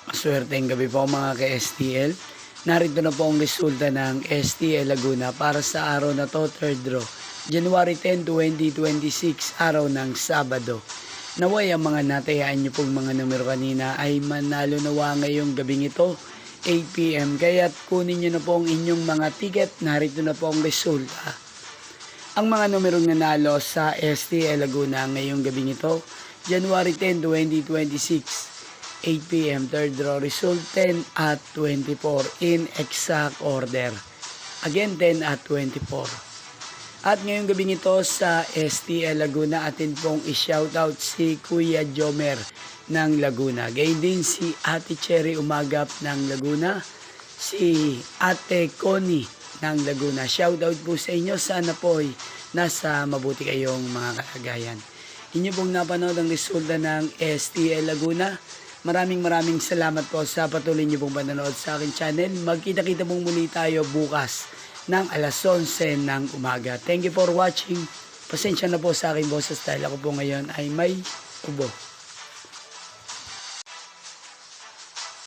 Masuwerteng gabi po mga ka-STL. Narito na po ang resulta ng STL Laguna para sa araw na to, third draw. January 10, 2026, araw ng Sabado. Naway ang mga natayaan niyo pong mga numero kanina ay manalo nawa ngayong gabing ito, 8 PM. Kaya't kunin niyo na po ang inyong mga ticket. Narito na po ang resulta. Ang mga numerong nanalo sa STL Laguna ngayong gabing ito, January 10, 2026. 8 PM, third draw result 10 at 24 in exact order. Again, 10 at 24. At ngayong gabing ito sa STL Laguna, atin pong i-shoutout si Kuya Jomer ng Laguna. Gayun din si Ate Cherry Umagap ng Laguna, si Ate Connie ng Laguna. Shoutout po sa inyo. Sana po ay nasa mabuti kayong mga kalagayan. Inyo pong napanood ang resulta ng STL Laguna. Maraming salamat po sa patuloy niyo pong panonood sa aking channel. Magkita-kita pong muli tayo bukas ng alas 11 ng umaga. Thank you for watching. Pasensya na po sa aking boses dahil ako po ngayon ay may ubo.